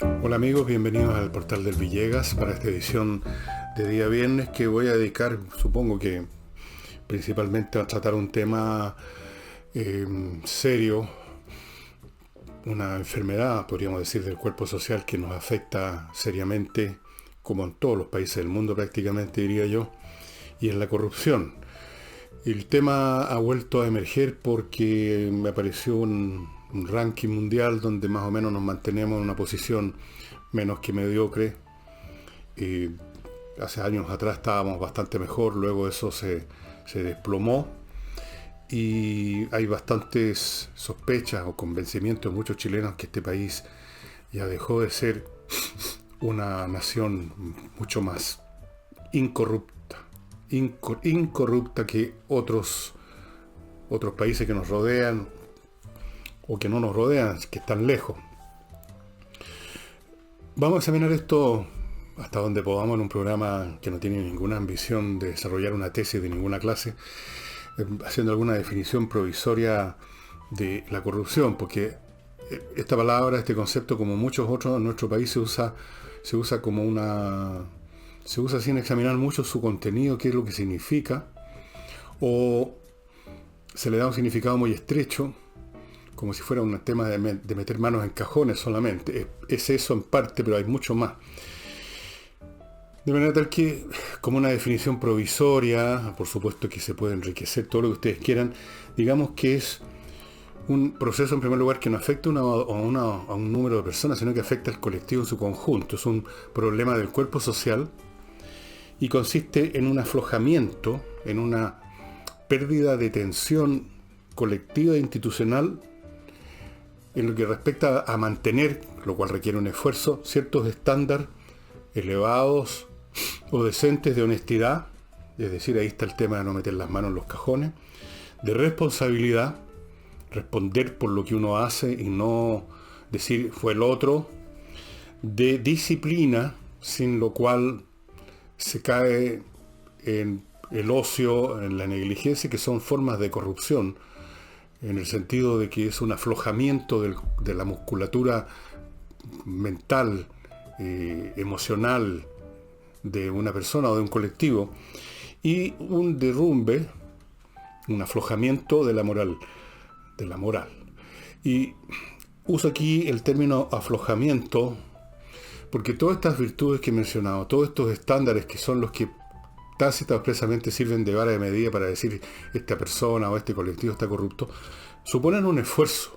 Hola amigos, bienvenidos al Portal del Villegas para esta edición de día viernes que voy a dedicar, supongo que principalmente a tratar un tema serio, una enfermedad, podríamos decir, del cuerpo social que nos afecta seriamente, como en todos los países del mundo prácticamente diría yo, y es la corrupción. El tema ha vuelto a emerger porque me apareció un ranking mundial donde más o menos nos mantenemos en una posición menos que mediocre. Eh, Hace años atrás estábamos bastante mejor, luego eso se desplomó y hay bastantes sospechas o convencimientos de muchos chilenos que este país ya dejó de ser una nación mucho más incorrupta, incorrupta que otros países que nos rodean o que no nos rodean, que están lejos. Vamos a examinar esto hasta donde podamos en un programa que no tiene ninguna ambición de desarrollar una tesis de ninguna clase, haciendo alguna definición provisoria de la corrupción, porque esta palabra, este concepto, como muchos otros en nuestro país, se usa como se usa sin examinar mucho su contenido, qué es lo que significa, o se le da un significado muy estrecho, como si fuera un tema de meter manos en cajones solamente. Es eso en parte, pero hay mucho más. De manera tal que, como una definición provisoria, por supuesto que se puede enriquecer todo lo que ustedes quieran, digamos que es un proceso en primer lugar que no afecta a un número de personas, sino que afecta al colectivo en su conjunto. Es un problema del cuerpo social y consiste en un aflojamiento, en una pérdida de tensión colectiva e institucional en lo que respecta a mantener, lo cual requiere un esfuerzo, ciertos estándares elevados o decentes de honestidad, es decir, ahí está el tema de no meter las manos en los cajones, de responsabilidad, responder por lo que uno hace y no decir fue el otro, de disciplina, sin lo cual se cae en el ocio, en la negligencia, que son formas de corrupción, en el sentido de que es un aflojamiento de la musculatura mental, emocional de una persona o de un colectivo, y un derrumbe, un aflojamiento de la moral, Y uso aquí el término aflojamiento porque todas estas virtudes que he mencionado, todos estos estándares que son los que tácita o expresamente sirven de vara de medida para decir esta persona o este colectivo está corrupto, suponen un esfuerzo.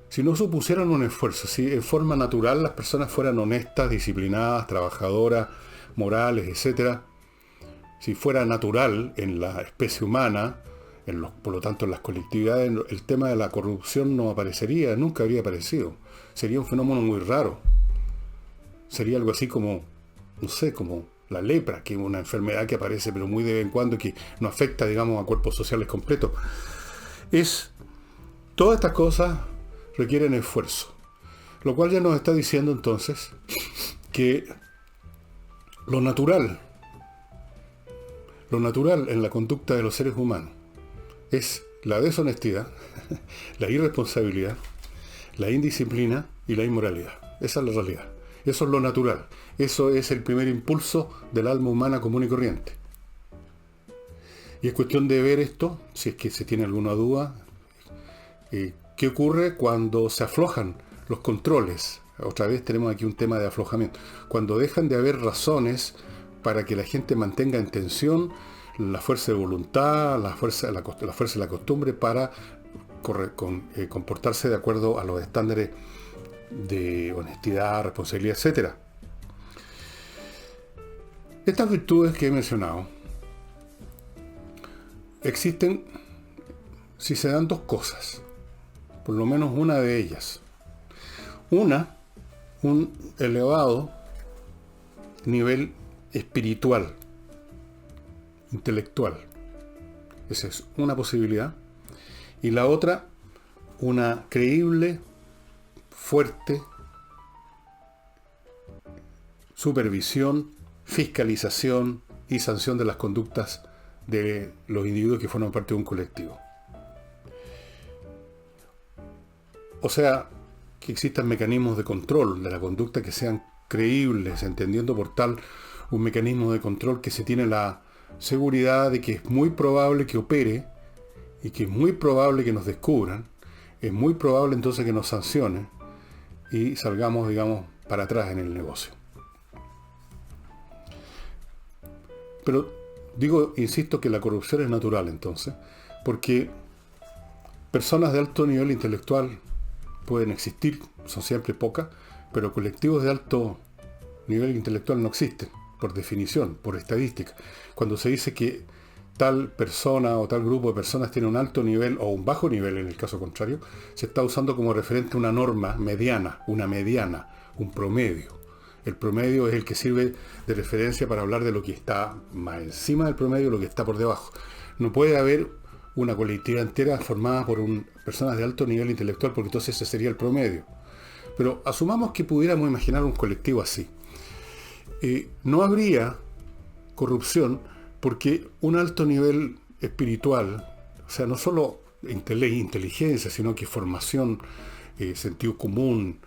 Si no supusieran un esfuerzo, si en forma natural las personas fueran honestas, disciplinadas, trabajadoras, morales, etc., si fuera natural en la especie humana, por lo tanto en las colectividades, el tema de la corrupción no aparecería, nunca habría aparecido. Sería un fenómeno muy raro. Sería algo así como, no sé, como la lepra, que es una enfermedad que aparece pero muy de vez en cuando y que no afecta, digamos, a cuerpos sociales completos. Todas estas cosas requieren esfuerzo. Lo cual ya nos está diciendo entonces que lo natural en la conducta de los seres humanos es la deshonestidad, la irresponsabilidad, la indisciplina y la inmoralidad. Esa es la realidad. Eso es lo natural. Eso es el primer impulso del alma humana común y corriente. Y es cuestión de ver esto, si es que se tiene alguna duda, qué ocurre cuando se aflojan los controles. Otra vez tenemos aquí un tema de aflojamiento. Cuando dejan de haber razones para que la gente mantenga en tensión la fuerza de voluntad, la fuerza de la costumbre para comportarse de acuerdo a los estándares de honestidad, responsabilidad, etc. Estas virtudes que he mencionado existen si se dan dos cosas, por lo menos una de ellas. Un elevado nivel espiritual, intelectual. Esa es una posibilidad. Y la otra, una creíble, fuerte supervisión, fiscalización y sanción de las conductas de los individuos que forman parte de un colectivo. O sea, que existan mecanismos de control de la conducta que sean creíbles, entendiendo por tal un mecanismo de control que se tiene la seguridad de que es muy probable que opere y que es muy probable que nos descubran, es muy probable entonces que nos sancionen y salgamos, digamos, para atrás en el negocio. Pero digo, insisto, que la corrupción es natural entonces, porque personas de alto nivel intelectual pueden existir, son siempre pocas, pero colectivos de alto nivel intelectual no existen, por definición, por estadística. Cuando se dice que tal persona o tal grupo de personas tiene un alto nivel o un bajo nivel, en el caso contrario, se está usando como referente una norma mediana, una mediana, un promedio. El promedio es el que sirve de referencia para hablar de lo que está más encima del promedio y lo que está por debajo. No puede haber una colectividad entera formada por personas de alto nivel intelectual, porque entonces ese sería el promedio. Pero asumamos que pudiéramos imaginar un colectivo así. No habría corrupción porque un alto nivel espiritual, o sea, no solo inteligencia, sino que formación, sentido común,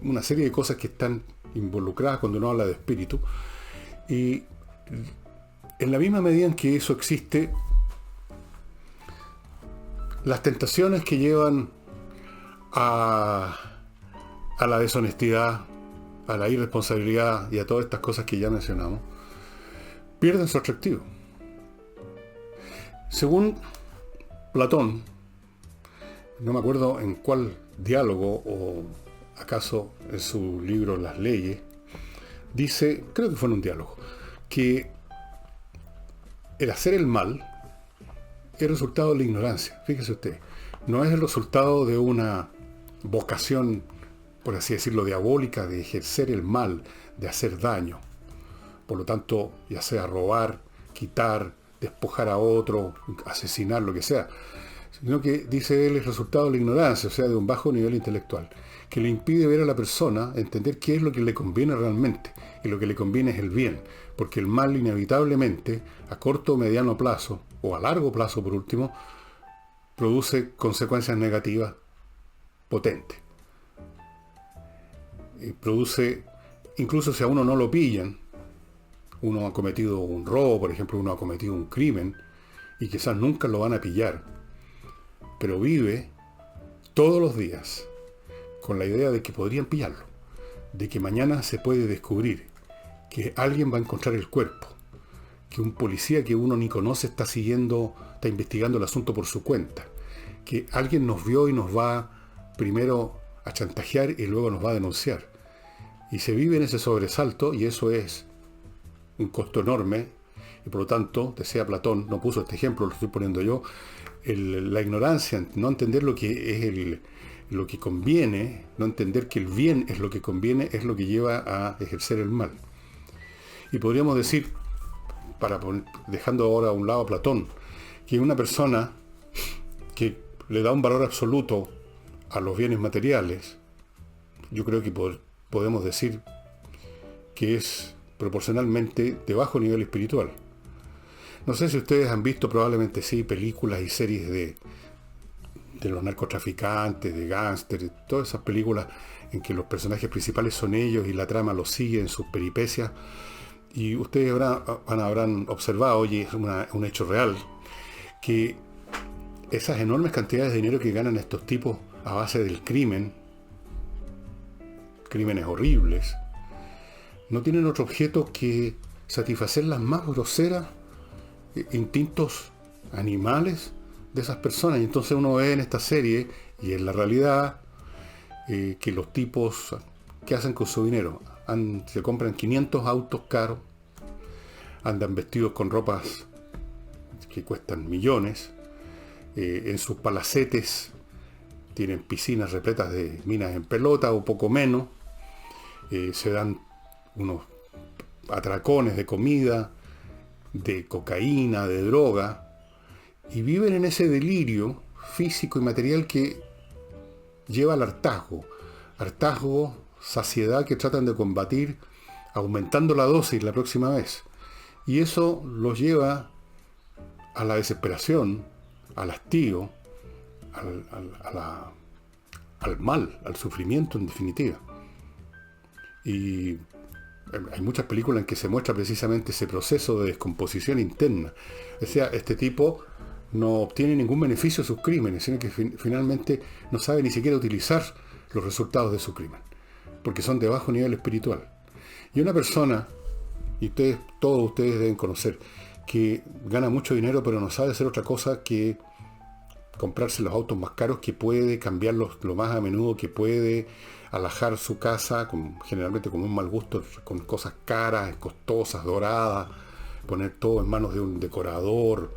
una serie de cosas que están involucradas cuando uno habla de espíritu. Y en la misma medida en que eso existe, las tentaciones que llevan a la deshonestidad, a la irresponsabilidad y a todas estas cosas que ya mencionamos, pierden su atractivo. Según Platón, no me acuerdo en cuál diálogo o acaso en su libro Las Leyes, dice, creo que fue en un diálogo, que el hacer el mal es el resultado de la ignorancia. Fíjese usted, no es el resultado de una vocación, por así decirlo, diabólica, de ejercer el mal, de hacer daño. Por lo tanto, ya sea robar, quitar, despojar a otro, asesinar, lo que sea, sino que, dice él, es resultado de la ignorancia, o sea, de un bajo nivel intelectual, que le impide ver a la persona, entender qué es lo que le conviene realmente, y lo que le conviene es el bien, porque el mal inevitablemente, a corto o mediano plazo, o a largo plazo por último, produce consecuencias negativas potentes. Y produce, incluso si a uno no lo pillan, uno ha cometido un robo, por ejemplo, uno ha cometido un crimen, y quizás nunca lo van a pillar, pero vive todos los días con la idea de que podrían pillarlo, de que mañana se puede descubrir, que alguien va a encontrar el cuerpo, que un policía que uno ni conoce está investigando el asunto por su cuenta, que alguien nos vio y nos va primero a chantajear y luego nos va a denunciar. Y se vive en ese sobresalto, y eso es un costo enorme, y por lo tanto, decía Platón, no puso este ejemplo, lo estoy poniendo yo, la ignorancia, no entender lo que es lo que conviene, no entender que el bien es lo que conviene, es lo que lleva a ejercer el mal. Y podríamos decir, dejando ahora a un lado a Platón, que una persona que le da un valor absoluto a los bienes materiales, yo creo que podemos decir que es proporcionalmente de bajo nivel espiritual. No sé si ustedes han visto, probablemente sí, películas y series de los narcotraficantes, de gángsters, todas esas películas en que los personajes principales son ellos y la trama los sigue en sus peripecias. Y ustedes habrán observado, y es un hecho real, que esas enormes cantidades de dinero que ganan estos tipos a base del crimen, crímenes horribles, no tienen otro objeto que satisfacer las más groseras instintos animales de esas personas. Y entonces uno ve en esta serie, y en la realidad, que los tipos, ¿qué hacen con su dinero? Se compran 500 autos caros, andan vestidos con ropas que cuestan millones, en sus palacetes tienen piscinas repletas de minas en pelota o poco menos, se dan unos atracones de comida, de cocaína, de droga, y viven en ese delirio físico y material que lleva al hartazgo, saciedad, que tratan de combatir aumentando la dosis la próxima vez. Y eso los lleva a la desesperación, al hastío, al mal, al sufrimiento en definitiva. Y hay muchas películas en que se muestra precisamente ese proceso de descomposición interna. O sea, este tipo no obtiene ningún beneficio de sus crímenes, sino que finalmente no sabe ni siquiera utilizar los resultados de su crimen, porque son de bajo nivel espiritual. Y una persona, y todos ustedes deben conocer, que gana mucho dinero pero no sabe hacer otra cosa que comprarse los autos más caros, que puede cambiarlos lo más a menudo que puede, alajar su casa, generalmente con un mal gusto, con cosas caras, costosas, doradas, poner todo en manos de un decorador,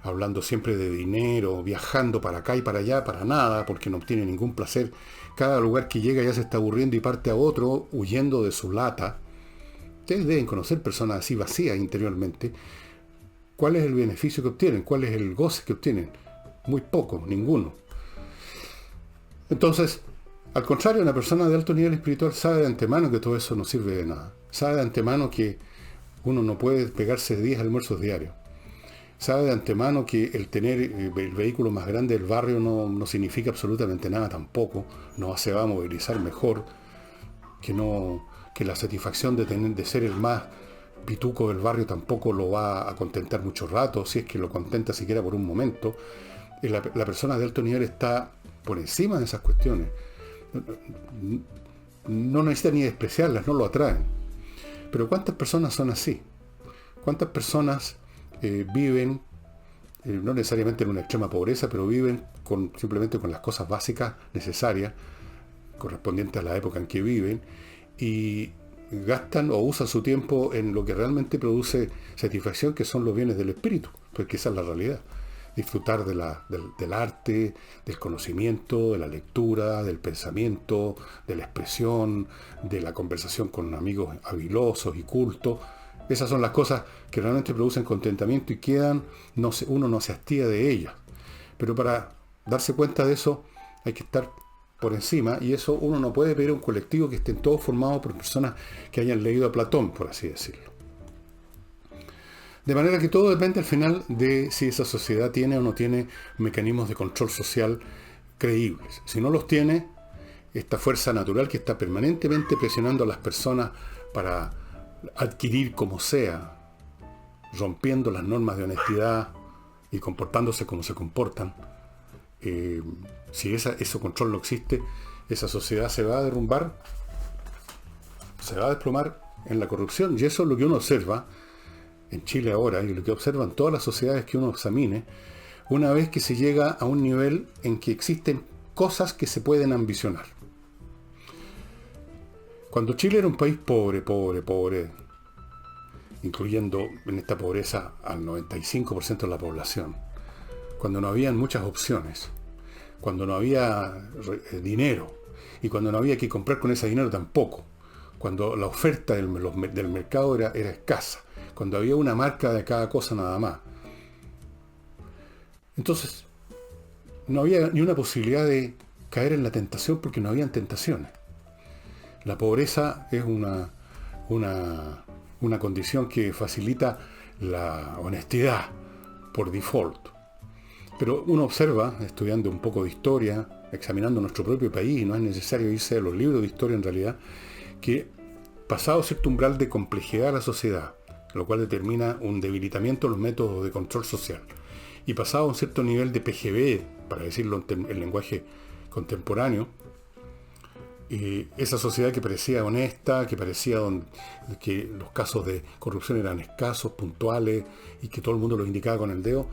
hablando siempre de dinero, viajando para acá y para allá, para nada, porque no obtiene ningún placer. Cada lugar que llega ya se está aburriendo y parte a otro, huyendo de su lata. Ustedes deben conocer personas así vacías interiormente. ¿Cuál es el beneficio que obtienen? ¿Cuál es el goce que obtienen? Muy poco, ninguno. Entonces, al contrario, una persona de alto nivel espiritual sabe de antemano que todo eso no sirve de nada. Sabe de antemano que uno no puede pegarse 10 almuerzos diarios. Sabe de antemano que el tener el vehículo más grande del barrio no significa absolutamente nada tampoco. No se va a movilizar mejor, que la satisfacción de ser el más pituco del barrio tampoco lo va a contentar mucho rato, si es que lo contenta siquiera por un momento. La persona de alto nivel está por encima de esas cuestiones. No necesita ni despreciarlas, no lo atraen. Pero ¿cuántas personas son así? ¿Cuántas personas viven, no necesariamente en una extrema pobreza, pero viven simplemente con las cosas básicas necesarias, correspondientes a la época en que viven, y gastan o usan su tiempo en lo que realmente produce satisfacción, que son los bienes del espíritu? Porque esa es la realidad. Disfrutar del arte, del conocimiento, de la lectura, del pensamiento, de la expresión, de la conversación con amigos habilosos y cultos. Esas son las cosas que realmente producen contentamiento y uno no se hastía de ellas. Pero para darse cuenta de eso hay que estar por encima, y eso uno no puede pedir a un colectivo que estén todos formados por personas que hayan leído a Platón, por así decirlo. De manera que todo depende al final de si esa sociedad tiene o no tiene mecanismos de control social creíbles. Si no los tiene, esta fuerza natural que está permanentemente presionando a las personas para adquirir como sea, rompiendo las normas de honestidad y comportándose como se comportan, si ese control no existe, esa sociedad se va a derrumbar, se va a desplomar en la corrupción. Y eso es lo que uno observa en Chile ahora, y lo que observan todas las sociedades que uno examine, una vez que se llega a un nivel en que existen cosas que se pueden ambicionar. Cuando Chile era un país pobre, incluyendo en esta pobreza al 95% de la población, cuando no habían muchas opciones, cuando no había dinero, y cuando no había que comprar con ese dinero tampoco, cuando la oferta del mercado era escasa, cuando había una marca de cada cosa nada más. Entonces, no había ni una posibilidad de caer en la tentación, porque no habían tentaciones. La pobreza es una condición que facilita la honestidad por default. Pero uno observa, estudiando un poco de historia, examinando nuestro propio país, y no es necesario irse a los libros de historia en realidad, que pasado cierto umbral de complejidad de la sociedad, lo cual determina un debilitamiento de los métodos de control social, y pasado un cierto nivel de PGB, para decirlo en lenguaje contemporáneo, esa sociedad que parecía honesta, que parecía que los casos de corrupción eran escasos, puntuales, y que todo el mundo los indicaba con el dedo,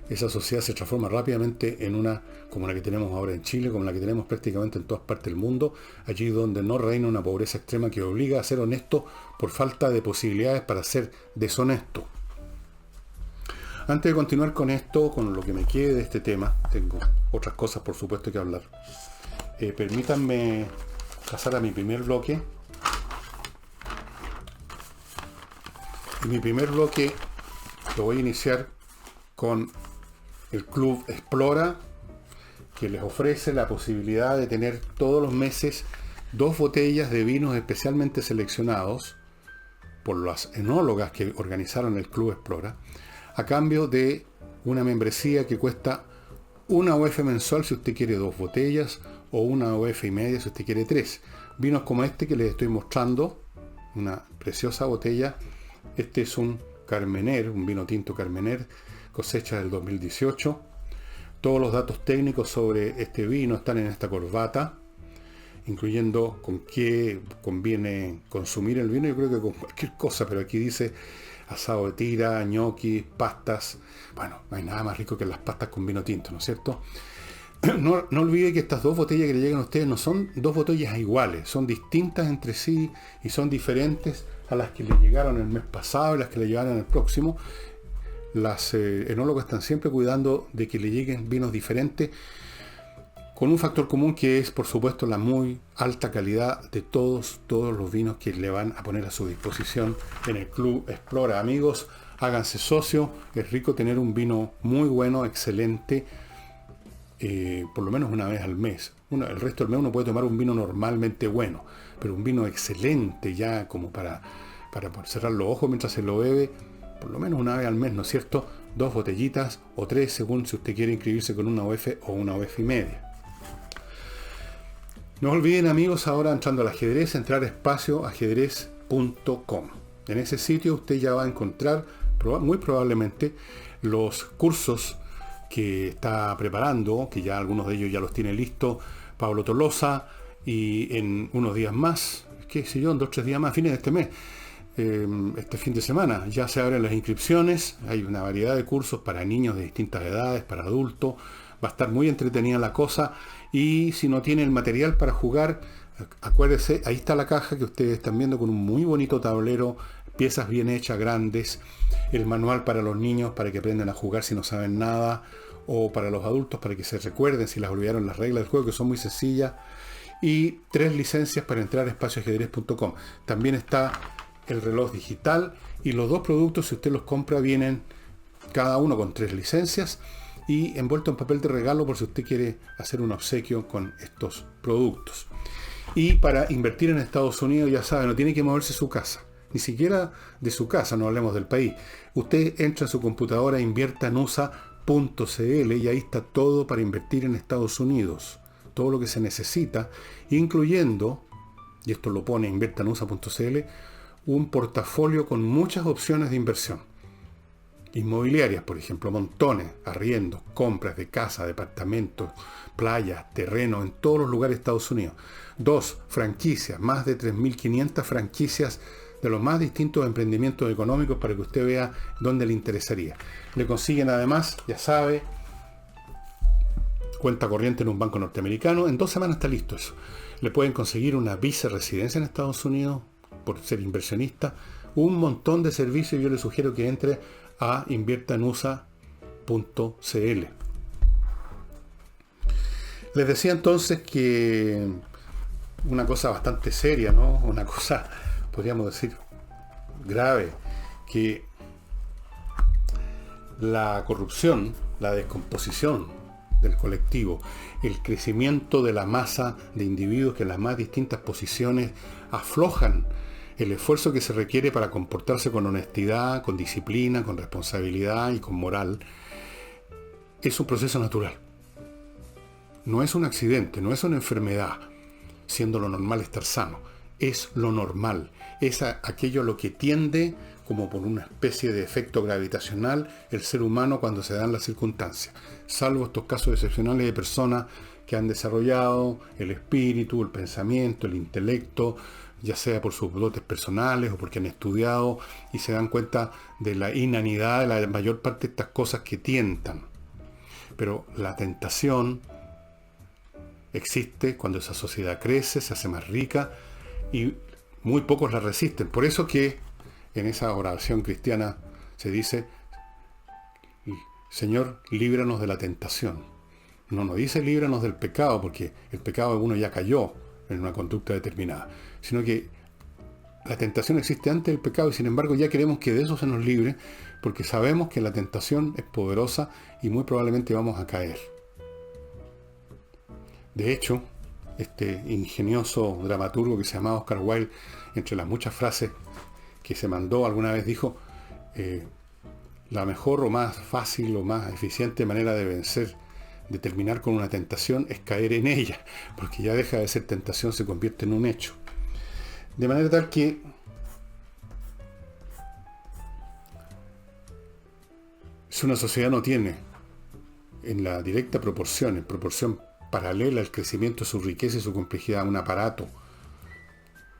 esa sociedad se transforma rápidamente en una como la que tenemos ahora en Chile, como la que tenemos prácticamente en todas partes del mundo, allí donde no reina una pobreza extrema que obliga a ser honesto por falta de posibilidades para ser deshonesto. Antes de continuar con esto, con lo que me quede de este tema, tengo otras cosas por supuesto que hablar. Permítanme pasar a mi primer bloque. Y mi primer bloque lo voy a iniciar con el Club Explora, que les ofrece la posibilidad de tener todos los meses 2 botellas de vinos especialmente seleccionados por las enólogas que organizaron el Club Explora, a cambio de una membresía que cuesta una UF mensual si usted quiere 2 botellas, o una UF y media si usted quiere 3. Vinos como este que les estoy mostrando, una preciosa botella. Este es un Carmener, un vino tinto Carmener, cosecha del 2018. Todos los datos técnicos sobre este vino están en esta corbata, incluyendo con qué conviene consumir el vino. Yo creo que con cualquier cosa, pero aquí dice asado de tira, ñoquis, pastas. Bueno, no hay nada más rico que las pastas con vino tinto, ¿no es cierto? No olvide que estas dos botellas que le llegan a ustedes no son dos botellas iguales, son distintas entre sí y son diferentes a las que le llegaron el mes pasado y las que le llegaron el próximo. Las enólogos están siempre cuidando de que le lleguen vinos diferentes, con un factor común que es, por supuesto, la muy alta calidad de todos los vinos que le van a poner a su disposición en el Club Explora. Amigos, háganse socios. Es rico tener un vino muy bueno, excelente, por lo menos una vez al mes. El resto del mes uno puede tomar un vino normalmente bueno, pero un vino excelente ya como para cerrar los ojos mientras se lo bebe, por lo menos una vez al mes, ¿no es cierto? 2 botellitas o 3, según si usted quiere inscribirse con una UF o una UF y media. No olviden, amigos, ahora entrando al ajedrez, entrar a espacioajedrez.com. En ese sitio usted ya va a encontrar muy probablemente los cursos que está preparando, que ya algunos de ellos ya los tiene listos Pablo Tolosa, y en unos días más, qué sé yo, en 2 o 3 días más, fines de este mes, este fin de semana, ya se abren las inscripciones. Hay una variedad de cursos para niños de distintas edades, para adultos. Va a estar muy entretenida la cosa. Y si no tiene el material para jugar, acuérdese, ahí está la caja que ustedes están viendo con un muy bonito tablero, piezas bien hechas, grandes, el manual para los niños para que aprendan a jugar si no saben nada, o para los adultos para que se recuerden si las olvidaron las reglas del juego, que son muy sencillas, y 3 licencias para entrar a espacioajedrez.com. También está el reloj digital, y los 2 productos, si usted los compra, vienen cada uno con 3 licencias y envuelto en papel de regalo por si usted quiere hacer un obsequio con estos productos. Y para invertir en Estados Unidos, ya sabe, no tiene que moverse su casa, ni siquiera de su casa, no hablemos del país. Usted entra a su computadora, inviertanusa.cl, y ahí está todo para invertir en Estados Unidos, todo lo que se necesita, incluyendo, y esto lo pone inviertanusa.cl, un portafolio con muchas opciones de inversión. Inmobiliarias, por ejemplo, montones, arriendos, compras de casa, departamentos, playas, terrenos, en todos los lugares de Estados Unidos. 2, franquicias, más de 3.500 franquicias de los más distintos emprendimientos económicos para que usted vea dónde le interesaría. Le consiguen además, ya sabe, cuenta corriente en un banco norteamericano. En 2 semanas está listo eso. Le pueden conseguir una viceresidencia en Estados Unidos por ser inversionista. Un montón de servicios. Yo le sugiero que entre a inviertanusa.cl. Les decía entonces que una cosa bastante seria, ¿no? Una cosa, podríamos decir, grave, que la corrupción, la descomposición del colectivo, el crecimiento de la masa de individuos que en las más distintas posiciones aflojan el esfuerzo que se requiere para comportarse con honestidad, con disciplina, con responsabilidad y con moral, es un proceso natural. No es un accidente, no es una enfermedad, siendo lo normal estar sano. Es lo normal, es aquello a lo que tiende, como por una especie de efecto gravitacional, el ser humano cuando se dan las circunstancias. Salvo estos casos excepcionales de personas que han desarrollado el espíritu, el pensamiento, el intelecto, ya sea por sus dotes personales o porque han estudiado y se dan cuenta de la inanidad de la mayor parte de estas cosas que tientan. Pero la tentación existe cuando esa sociedad crece, se hace más rica y muy pocos la resisten. Por eso que en esa oración cristiana se dice: Señor, líbranos de la tentación. No dice líbranos del pecado, porque el pecado uno ya cayó en una conducta determinada, sino que la tentación existe antes del pecado y sin embargo ya queremos que de eso se nos libre, porque sabemos que la tentación es poderosa y muy probablemente vamos a caer. De hecho, este ingenioso dramaturgo que se llamaba Oscar Wilde, entre las muchas frases que se mandó alguna vez, dijo: la mejor o más fácil o más eficiente manera de vencer de terminar con una tentación es caer en ella, porque ya deja de ser tentación, se convierte en un hecho. De manera tal que si una sociedad no tiene en la directa proporción, en proporción paralela al crecimiento de su riqueza y su complejidad, un aparato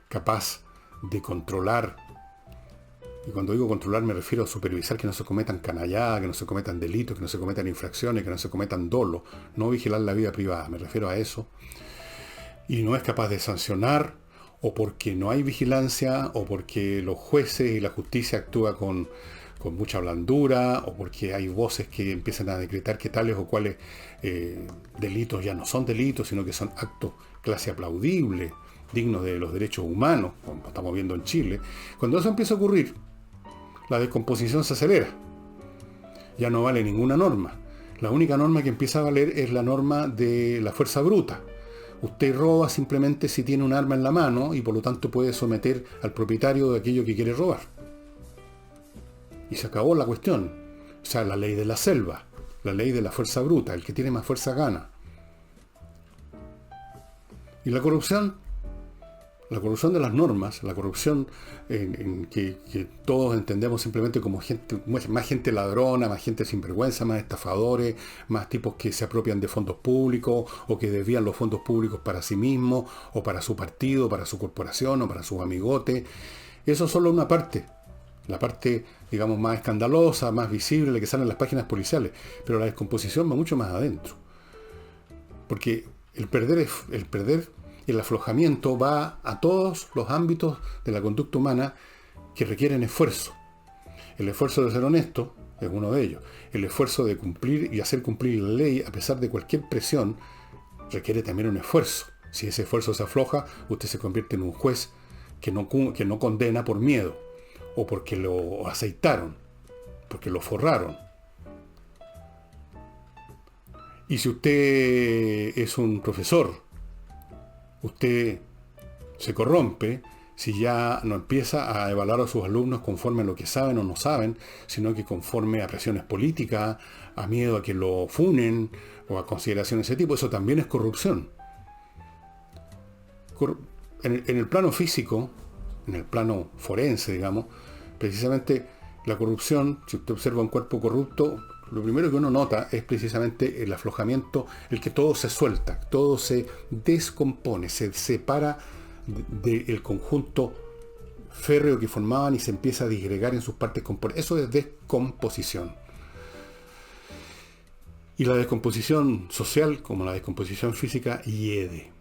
capaz de controlar, y cuando digo controlar me refiero a supervisar que no se cometan canalladas, que no se cometan delitos, que no se cometan infracciones, que no se cometan dolo, no vigilar la vida privada, me refiero a eso, y no es capaz de sancionar, o porque no hay vigilancia, o porque los jueces y la justicia actúan con mucha blandura, o porque hay voces que empiezan a decretar que tales o cuales delitos ya no son delitos, sino que son actos clase aplaudible, dignos de los derechos humanos, como estamos viendo en Chile. Cuando eso empieza a ocurrir, la descomposición se acelera. Ya no vale ninguna norma. La única norma que empieza a valer es la norma de la fuerza bruta. Usted roba simplemente si tiene un arma en la mano y por lo tanto puede someter al propietario de aquello que quiere robar. Y se acabó la cuestión. O sea, la ley de la selva, la ley de la fuerza bruta, el que tiene más fuerza gana. Y la corrupción de las normas, la corrupción que todos entendemos simplemente como gente, más gente ladrona, más gente sinvergüenza, más estafadores, más tipos que se apropian de fondos públicos o que desvían los fondos públicos para sí mismos o para su partido, para su corporación o para sus amigotes. Eso es solo una parte. La parte, digamos, más escandalosa, más visible, la que sale en las páginas policiales. Pero la descomposición va mucho más adentro. Porque el perder el aflojamiento va a todos los ámbitos de la conducta humana que requieren esfuerzo. El esfuerzo de ser honesto es uno de ellos. El esfuerzo de cumplir y hacer cumplir la ley a pesar de cualquier presión requiere también un esfuerzo. Si ese esfuerzo se afloja, usted se convierte en un juez que no condena por miedo, o porque lo aceitaron, porque lo forraron. Y si usted es un profesor, usted se corrompe si ya no empieza a evaluar a sus alumnos conforme a lo que saben o no saben, sino que conforme a presiones políticas, a miedo a que lo funen o a consideraciones de ese tipo. Eso también es corrupción. En el plano físico, en el plano forense, digamos, precisamente la corrupción, si usted observa un cuerpo corrupto, lo primero que uno nota es precisamente el aflojamiento, el que todo se suelta, todo se descompone, se separa del conjunto férreo que formaban y se empieza a disgregar en sus partes componentes. Eso es descomposición. Y la descomposición social, como la descomposición física, hiede.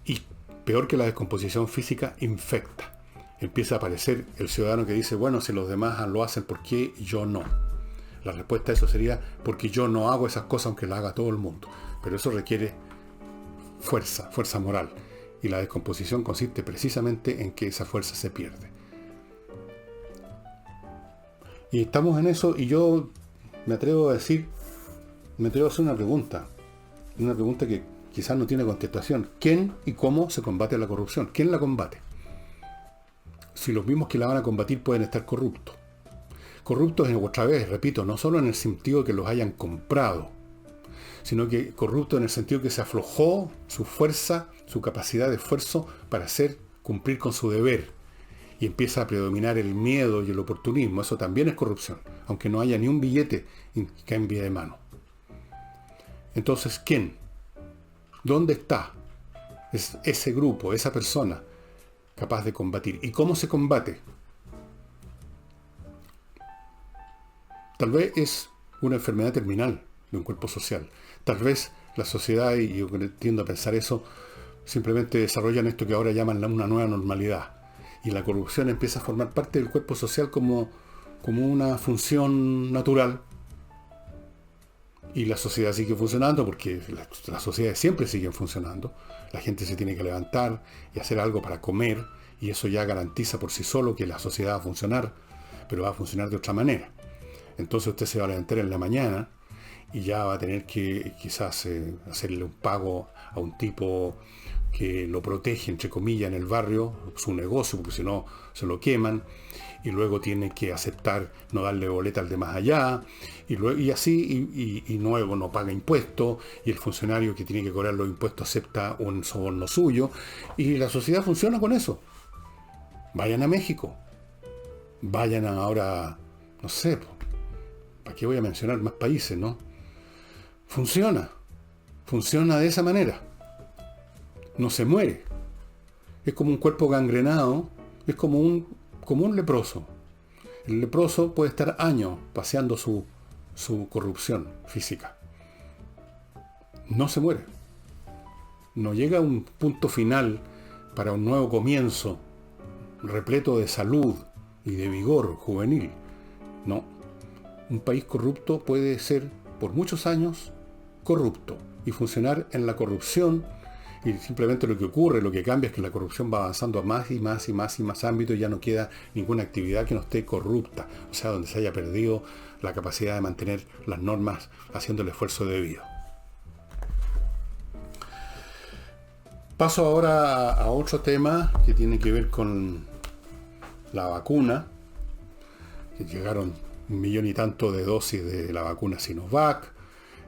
Y peor que la descomposición física, infecta. Empieza a aparecer el ciudadano que dice, bueno, si los demás lo hacen, ¿por qué yo no? La respuesta a eso sería, porque yo no hago esas cosas aunque las haga todo el mundo. Pero eso requiere fuerza moral. Y la descomposición consiste precisamente en que esa fuerza se pierde. Y estamos en eso, y yo me atrevo a hacer una pregunta que quizás no tiene contestación. ¿Quién y cómo se combate la corrupción? ¿Quién la combate? Si los mismos que la van a combatir pueden estar corruptos. Corruptos, otra vez, repito, no solo en el sentido que los hayan comprado, sino que corruptos en el sentido que se aflojó su fuerza, su capacidad de esfuerzo para cumplir con su deber. Y empieza a predominar el miedo y el oportunismo. Eso también es corrupción, aunque no haya ni un billete que envíe de mano. Entonces, ¿quién? ¿Dónde está ese grupo, esa persona capaz de combatir? ¿Y cómo se combate? Tal vez es una enfermedad terminal de un cuerpo social. Tal vez la sociedad, y yo tiendo a pensar eso, simplemente desarrollan esto que ahora llaman una nueva normalidad. Y la corrupción empieza a formar parte del cuerpo social como una función natural. Y la sociedad sigue funcionando porque las sociedades siempre siguen funcionando. La gente se tiene que levantar y hacer algo para comer, y eso ya garantiza por sí solo que la sociedad va a funcionar, pero va a funcionar de otra manera. Entonces usted se va a levantar en la mañana y ya va a tener que quizás hacerle un pago a un tipo que lo protege, entre comillas, en el barrio, su negocio, porque si no se lo queman, y luego tiene que aceptar no darle boleta al de más allá, y así, y luego no paga impuestos, y el funcionario que tiene que cobrar los impuestos acepta un soborno suyo, y la sociedad funciona con eso. Vayan a México, vayan ahora, no sé, ¿para qué voy a mencionar más países, no? Funciona de esa manera. No se muere. Es como un cuerpo gangrenado, es como un leproso. El leproso puede estar años paseando su corrupción física. No se muere. No llega a un punto final para un nuevo comienzo, repleto de salud y de vigor juvenil. No. Un país corrupto puede ser por muchos años corrupto y funcionar en la corrupción. Y simplemente lo que ocurre, lo que cambia es que la corrupción va avanzando a más y más y más y más ámbitos y ya no queda ninguna actividad que no esté corrupta. O sea, donde se haya perdido la capacidad de mantener las normas haciendo el esfuerzo debido. Paso ahora a otro tema que tiene que ver con la vacuna. Que llegaron 1 millón y tanto de dosis de la vacuna Sinovac.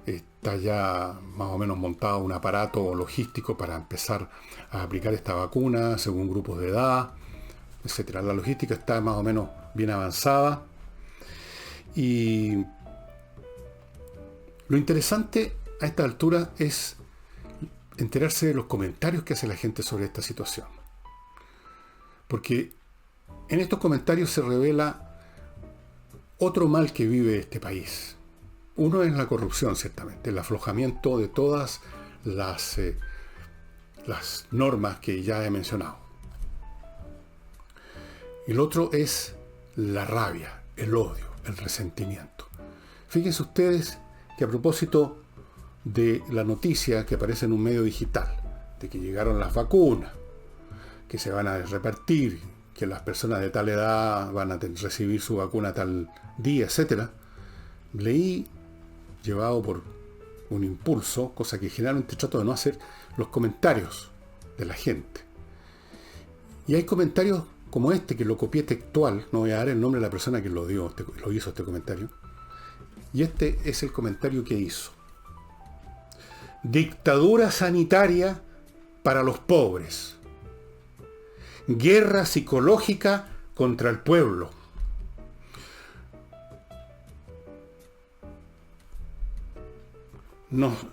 Está ya más o menos montado un aparato logístico para empezar a aplicar esta vacuna según grupos de edad, etcétera. La logística está más o menos bien avanzada. Y lo interesante a esta altura es enterarse de los comentarios que hace la gente sobre esta situación. Porque en estos comentarios se revela otro mal que vive este país. Uno es la corrupción, ciertamente, el aflojamiento de todas las normas que ya he mencionado. El otro es la rabia, el odio, el resentimiento. Fíjense ustedes que a propósito de la noticia que aparece en un medio digital, de que llegaron las vacunas, que se van a repartir, que las personas de tal edad van a recibir su vacuna tal día, etc., leí, llevado por un impulso, cosa que generalmente trato de no hacer, los comentarios de la gente. Y hay comentarios como este, que lo copié textual, no voy a dar el nombre de la persona que lo hizo este comentario. Y este es el comentario que hizo. Dictadura sanitaria para los pobres. Guerra psicológica contra el pueblo.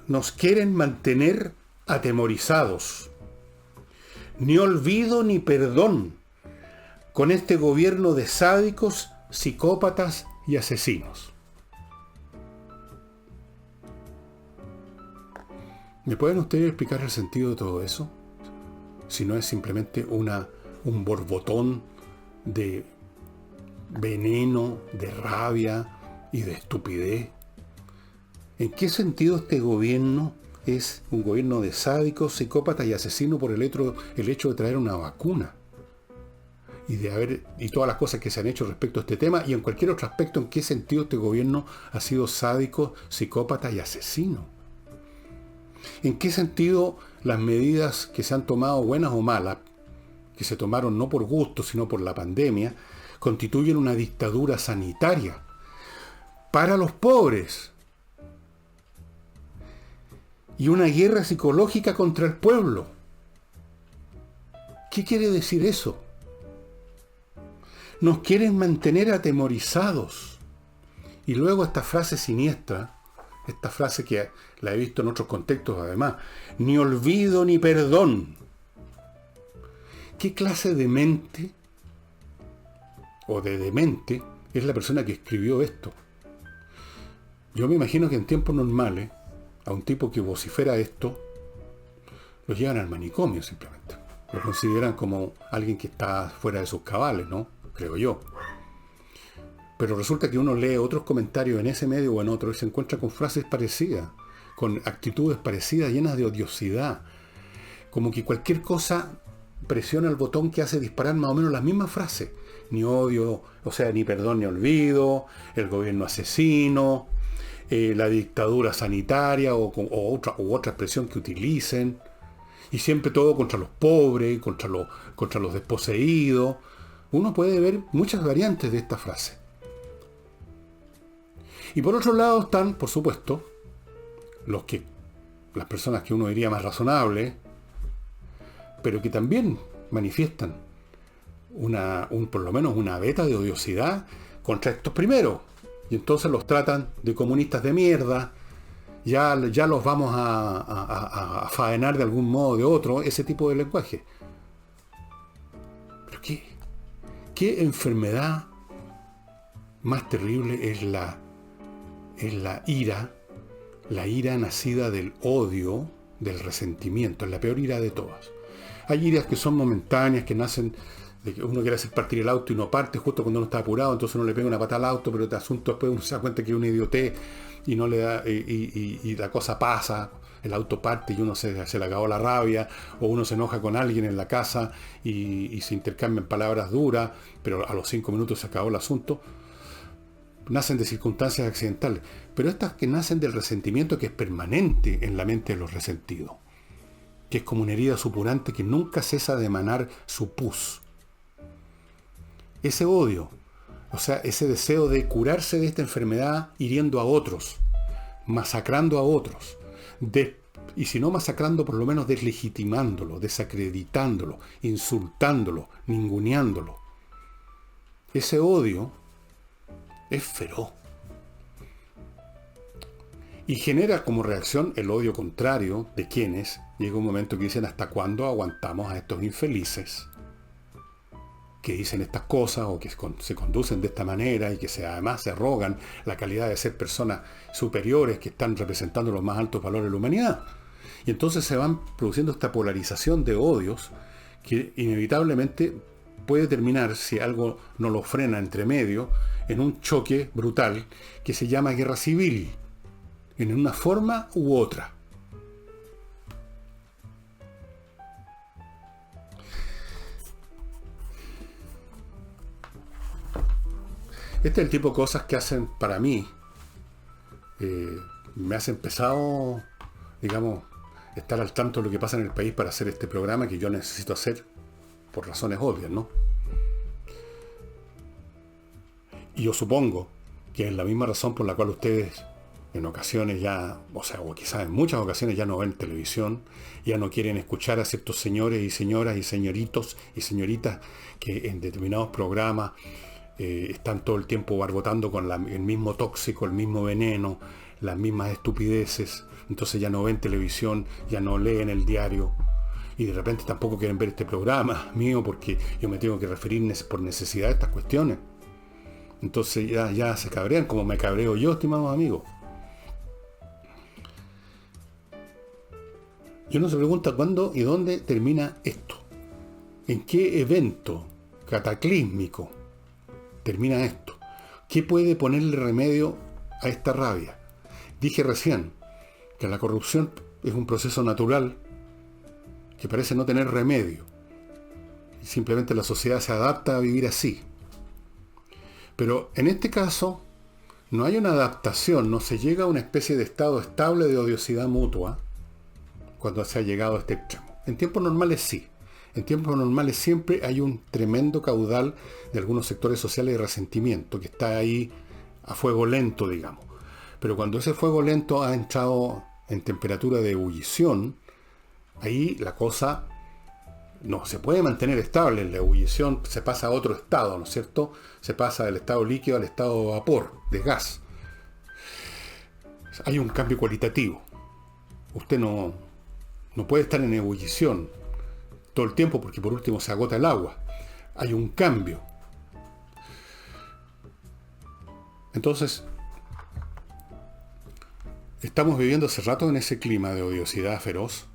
Nos quieren mantener atemorizados. Ni olvido ni perdón con este gobierno de sádicos, psicópatas y asesinos. ¿Me pueden ustedes explicar el sentido de todo eso? Si no es simplemente un borbotón de veneno, de rabia y de estupidez. ¿En qué sentido este gobierno es un gobierno de sádicos, psicópatas y asesinos por el hecho de traer una vacuna? Y todas las cosas que se han hecho respecto a este tema, y en cualquier otro aspecto, ¿en qué sentido este gobierno ha sido sádico, psicópata y asesino? ¿En qué sentido las medidas que se han tomado, buenas o malas, que se tomaron no por gusto, sino por la pandemia, constituyen una dictadura sanitaria para los pobres y una guerra psicológica contra el pueblo? ¿Qué quiere decir eso? Nos quieren mantener atemorizados. Y luego esta frase siniestra, esta frase que la he visto en otros contextos además, ni olvido ni perdón. ¿Qué clase de mente o de demente es la persona que escribió esto? Yo me imagino que en tiempos normales, a un tipo que vocifera esto, lo llevan al manicomio simplemente. Lo consideran como alguien que está fuera de sus cabales, ¿no? Creo yo. Pero resulta que uno lee otros comentarios en ese medio o en otro y se encuentra con frases parecidas, con actitudes parecidas, llenas de odiosidad. Como que cualquier cosa presiona el botón que hace disparar más o menos las mismas frases. Ni odio, o sea, ni perdón ni olvido, el gobierno asesino, la dictadura sanitaria u otra expresión que utilicen. Y siempre todo contra los pobres, contra los desposeídos. Uno puede ver muchas variantes de esta frase. Y por otro lado están, por supuesto, las personas que uno diría más razonables, pero que también manifiestan por lo menos una veta de odiosidad contra estos primeros. Y entonces los tratan de comunistas de mierda, ya los vamos a faenar de algún modo o de otro, ese tipo de lenguaje. Pero ¿qué enfermedad más terrible es la ira? La ira nacida del odio, del resentimiento, es la peor ira de todas. Hay iras que son momentáneas, que nacen de que uno quiere hacer partir el auto y no parte justo cuando uno está apurado, entonces uno le pega una patada al auto, pero el asunto después uno se da cuenta que es una idiotez y no le da, y la cosa pasa, el auto parte y uno se le acabó la rabia, o uno se enoja con alguien en la casa y se intercambian palabras duras, pero a los 5 minutos se acabó el asunto. Nacen de circunstancias accidentales, pero estas que nacen del resentimiento que es permanente en la mente de los resentidos, que es como una herida supurante que nunca cesa de emanar su pus. Ese odio, o sea, ese deseo de curarse de esta enfermedad hiriendo a otros, masacrando a otros, y si no masacrando, por lo menos deslegitimándolo, desacreditándolo, insultándolo, ninguneándolo. Ese odio es feroz. Y genera como reacción el odio contrario de quienes llega un momento que dicen: ¿hasta cuándo aguantamos a estos infelices que dicen estas cosas o que se conducen de esta manera y que además se arrogan la calidad de ser personas superiores que están representando los más altos valores de la humanidad? Y entonces se van produciendo esta polarización de odios que inevitablemente puede terminar, si algo no lo frena entre medio, en un choque brutal que se llama guerra civil, en una forma u otra. Este es el tipo de cosas que hacen, para mí, me hace pesado, digamos, estar al tanto de lo que pasa en el país para hacer este programa que yo necesito hacer por razones obvias, ¿no? Y yo supongo que es la misma razón por la cual ustedes en ocasiones ya, o quizás en muchas ocasiones ya no ven televisión, ya no quieren escuchar a ciertos señores y señoras y señoritos y señoritas que en determinados programas están todo el tiempo barbotando con el mismo tóxico, el mismo veneno, las mismas estupideces. Entonces ya no ven televisión, ya no leen el diario y de repente tampoco quieren ver este programa mío porque yo me tengo que referir por necesidad a estas cuestiones. Entonces ya se cabrean como me cabreo yo, estimados amigos. Y uno se pregunta cuándo y dónde termina esto. ¿En qué evento cataclísmico termina esto? ¿Qué puede ponerle remedio a esta rabia? Dije recién que la corrupción es un proceso natural que parece no tener remedio. Y simplemente la sociedad se adapta a vivir así. Pero en este caso no hay una adaptación, no se llega a una especie de estado estable de odiosidad mutua cuando se ha llegado a este extremo. En tiempos normales sí. En tiempos normales siempre hay un tremendo caudal de algunos sectores sociales de resentimiento que está ahí a fuego lento, digamos. Pero cuando ese fuego lento ha entrado en temperatura de ebullición, ahí la cosa no se puede mantener estable. En la ebullición se pasa a otro estado, ¿no es cierto? Se pasa del estado líquido al estado de vapor, de gas. Hay un cambio cualitativo. Usted no puede estar en ebullición todo el tiempo porque por último se agota el agua. Hay un cambio. Entonces, estamos viviendo hace rato en ese clima de odiosidad feroz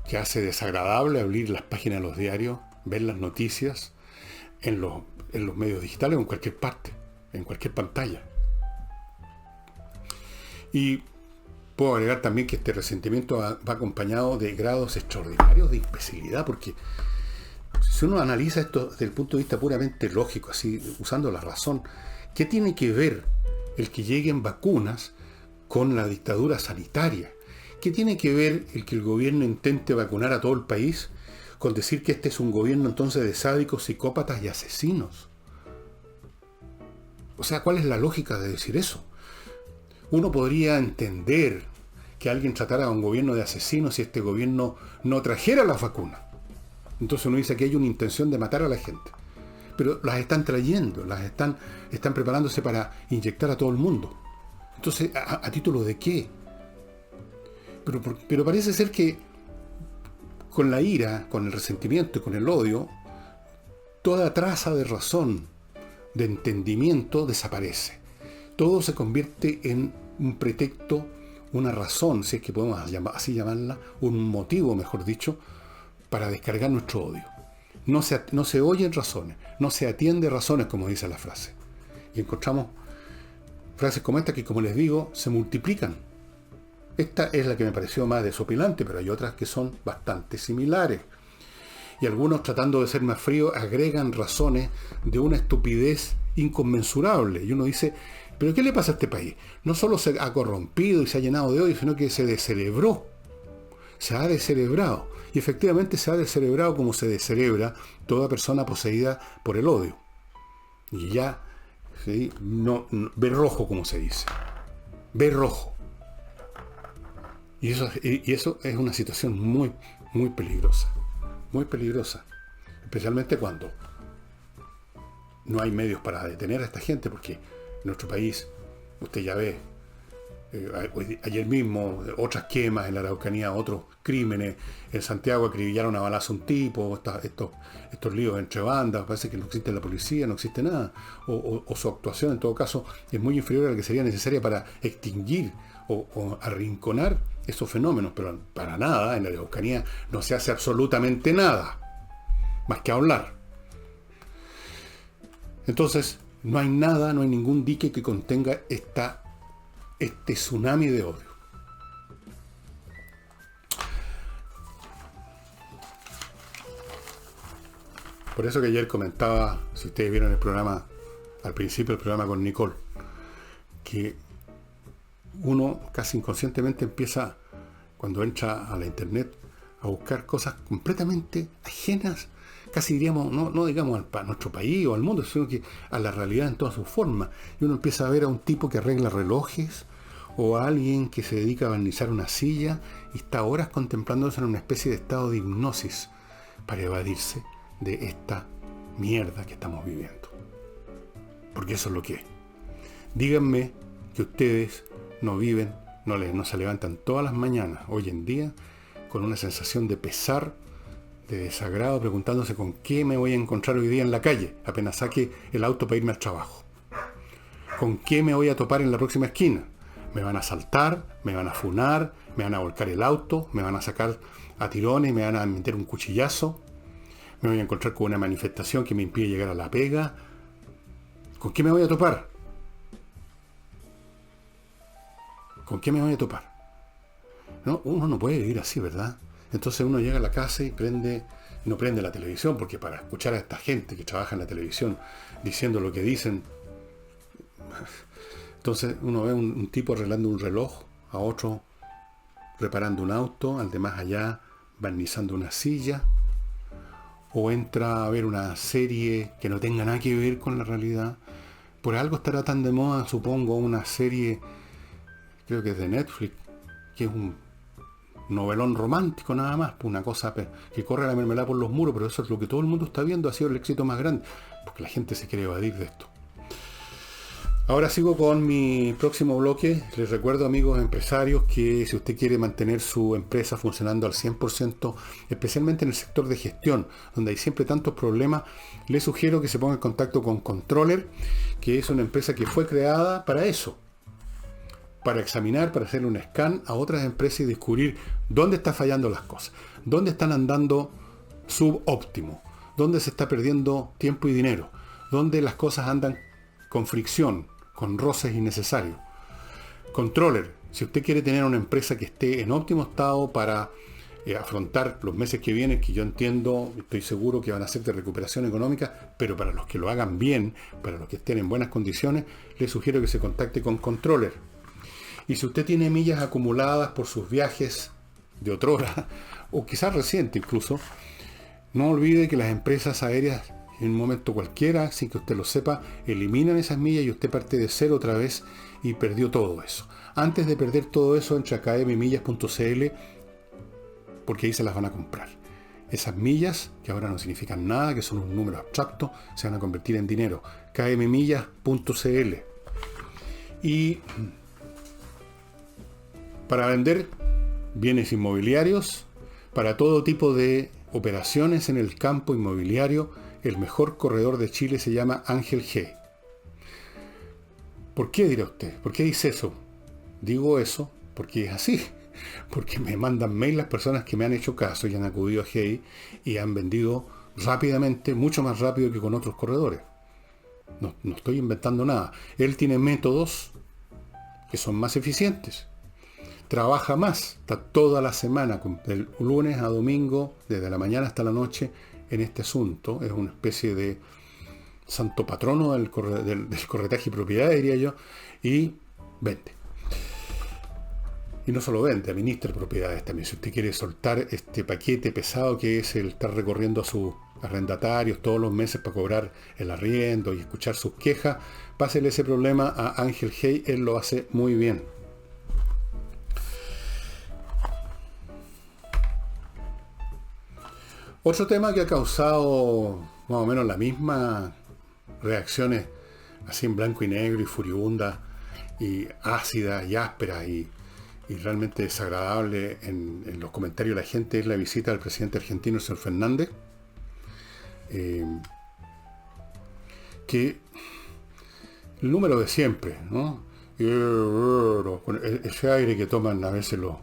que hace desagradable abrir las páginas de los diarios, ver las noticias en los medios digitales o en cualquier parte, en cualquier pantalla. Y puedo agregar también que este resentimiento va acompañado de grados extraordinarios de imbecilidad, porque si uno analiza esto desde el punto de vista puramente lógico, así usando la razón, ¿qué tiene que ver el que lleguen vacunas con la dictadura sanitaria? ¿qué tiene que ver el que el gobierno intente vacunar a todo el país con decir que este es un gobierno entonces de sádicos, psicópatas y asesinos? O sea, ¿cuál es la lógica de decir eso? Uno podría entender que alguien tratara a un gobierno de asesinos si este gobierno no trajera las vacunas. Entonces uno dice que hay una intención de matar a la gente. Pero las están trayendo, están preparándose para inyectar a todo el mundo. Entonces, ¿a título de qué? Pero parece ser que con la ira, con el resentimiento y con el odio, toda traza de razón, de entendimiento desaparece. Todo se convierte en un pretexto, una razón, si es que podemos así llamarla, un motivo, mejor dicho, para descargar nuestro odio. No se oyen razones, no se atiende razones, como dice la frase. Y encontramos frases como esta que, como les digo, se multiplican. Esta es la que me pareció más desopilante, pero hay otras que son bastante similares. Y algunos, tratando de ser más fríos, agregan razones de una estupidez inconmensurable. Y uno dice, ¿pero qué le pasa a este país? No solo se ha corrompido y se ha llenado de odio, sino que se descerebró. Se ha descerebrado. Y efectivamente se ha descerebrado como se descerebra toda persona poseída por el odio. Y ya, ¿sí? Ve rojo, como se dice. Ve rojo. Y eso es una situación muy, muy peligrosa. Muy peligrosa. Especialmente cuando no hay medios para detener a esta gente, porque en nuestro país, usted ya ve, ayer mismo, otras quemas en la Araucanía, otros crímenes. En Santiago acribillaron a balazo a un tipo, estos líos entre bandas, parece que no existe la policía, no existe nada. O su actuación, en todo caso, es muy inferior a la que sería necesaria para extinguir o arrinconar esos fenómenos, pero para nada, en la Araucanía no se hace absolutamente nada, más que hablar. Entonces, no hay nada, no hay ningún dique que contenga este tsunami de odio. Por eso que ayer comentaba, si ustedes vieron el programa, al principio del programa con Nicole, que uno casi inconscientemente empieza, cuando entra a la internet, a buscar cosas completamente ajenas, casi diríamos, no digamos a nuestro país o al mundo, sino que a la realidad en todas sus formas. Y uno empieza a ver a un tipo que arregla relojes, o a alguien que se dedica a barnizar una silla y está horas contemplándose en una especie de estado de hipnosis para evadirse de esta mierda que estamos viviendo. Porque eso es lo que es. Díganme que ustedes no viven, no se levantan todas las mañanas, hoy en día, con una sensación de pesar, de desagrado, preguntándose con qué me voy a encontrar hoy día en la calle, apenas saque el auto para irme al trabajo. ¿Con qué me voy a topar en la próxima esquina? Me van a asaltar, me van a funar, me van a volcar el auto, me van a sacar a tirones, me van a meter un cuchillazo, me voy a encontrar con una manifestación que me impide llegar a la pega. ¿Con qué me voy a topar? ¿Con qué me voy a topar? No, uno no puede vivir así, ¿verdad? Entonces uno llega a la casa y no prende la televisión, porque para escuchar a esta gente que trabaja en la televisión diciendo lo que dicen, entonces uno ve un tipo arreglando un reloj, a otro reparando un auto, al de más allá barnizando una silla, o entra a ver una serie que no tenga nada que ver con la realidad. Por algo estará tan de moda, supongo, una serie, creo que es de Netflix, que es un novelón romántico nada más, una cosa que corre la mermelada por los muros, pero eso es lo que todo el mundo está viendo, ha sido el éxito más grande, porque la gente se quiere evadir de esto. Ahora sigo con mi próximo bloque. Les recuerdo, amigos empresarios, que si usted quiere mantener su empresa funcionando al 100%, especialmente en el sector de gestión, donde hay siempre tantos problemas, le sugiero que se ponga en contacto con Controller, que es una empresa que fue creada para eso, para examinar, para hacerle un scan a otras empresas y descubrir dónde están fallando las cosas, dónde están andando subóptimo, dónde se está perdiendo tiempo y dinero, dónde las cosas andan con fricción, con roces innecesarios. Controller, si usted quiere tener una empresa que esté en óptimo estado para afrontar los meses que vienen, que yo entiendo, estoy seguro que van a ser de recuperación económica, pero para los que lo hagan bien, para los que estén en buenas condiciones, les sugiero que se contacte con Controller. Y si usted tiene millas acumuladas por sus viajes de otrora, o quizás reciente incluso, no olvide que las empresas aéreas en un momento cualquiera, sin que usted lo sepa, eliminan esas millas y usted parte de cero otra vez y perdió todo eso. Antes de perder todo eso, entre a kmmillas.cl porque ahí se las van a comprar. Esas millas, que ahora no significan nada, que son un número abstracto, se van a convertir en dinero. kmmillas.cl. Y para vender bienes inmobiliarios, para todo tipo de operaciones en el campo inmobiliario, el mejor corredor de Chile se llama Ángel G. ¿Por qué, dirá usted? ¿Por qué dice eso? Digo eso porque es así. Porque me mandan mail las personas que me han hecho caso y han acudido a GEI y han vendido rápidamente, mucho más rápido que con otros corredores. No estoy inventando nada. Él tiene métodos que son más eficientes. Trabaja más, está toda la semana, del lunes a domingo, desde la mañana hasta la noche, en este asunto. Es una especie de santo patrono del corretaje y propiedad, diría yo, y vende. Y no solo vende, administra propiedades también. Si usted quiere soltar este paquete pesado que es el estar recorriendo a sus arrendatarios todos los meses para cobrar el arriendo y escuchar sus quejas, pásele ese problema a Ángel Hey, él lo hace muy bien. Otro tema que ha causado más o menos la misma reacciones así en blanco y negro y furibunda y ácidas y ásperas y realmente desagradable en los comentarios de la gente es la visita del presidente argentino, el señor Fernández, que el número de siempre, ¿no? Ese aire que toman a veces los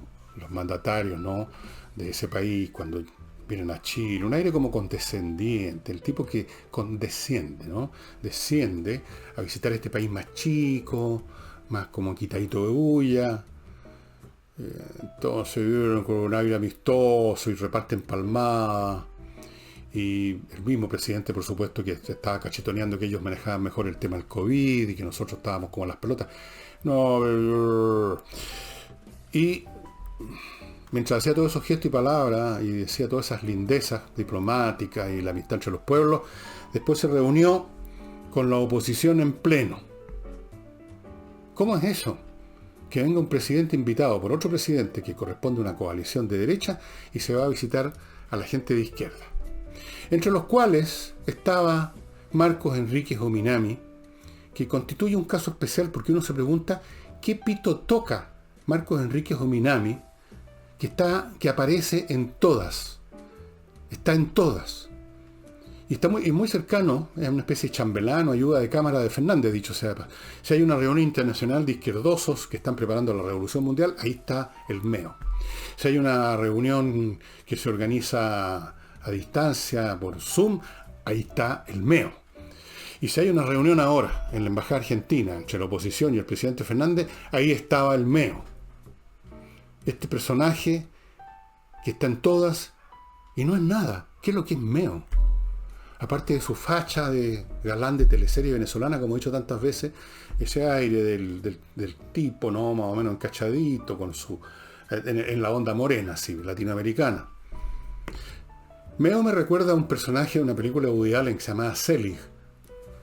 mandatarios, ¿no?, de ese país cuando vienen a Chile, un aire como condescendiente, el tipo que condesciende, ¿no? Desciende a visitar este país más chico, más como quitadito de bulla. Entonces viven con un aire amistoso y reparten palmadas. Y el mismo presidente, por supuesto, que estaba cachetoneando que ellos manejaban mejor el tema del COVID y que nosotros estábamos como las pelotas. No. Y mientras hacía todos esos gestos y palabras y decía todas esas lindezas diplomáticas y la amistad entre los pueblos, después se reunió con la oposición en pleno. ¿Cómo es eso? Que venga un presidente invitado por otro presidente que corresponde a una coalición de derecha y se va a visitar a la gente de izquierda. Entre los cuales estaba Marcos Enríquez Ominami, que constituye un caso especial porque uno se pregunta qué pito toca Marcos Enríquez Ominami, que aparece en todas. Está en todas. Y está muy cercano, es una especie de chambelán o ayuda de cámara de Fernández, dicho sea. Si hay una reunión internacional de izquierdosos que están preparando la Revolución Mundial, ahí está el MEO. Si hay una reunión que se organiza a distancia por Zoom, ahí está el MEO. Y si hay una reunión ahora en la Embajada Argentina entre la oposición y el presidente Fernández, ahí estaba el MEO. Este personaje que está en todas y no es nada. ¿Qué es lo que es MEO? Aparte de su facha de galán de teleserie venezolana, como he dicho tantas veces, ese aire del tipo, ¿no?, más o menos encachadito, con en la onda morena, así, latinoamericana. Meo me recuerda a un personaje de una película de Woody Allen que se llamaba Selig.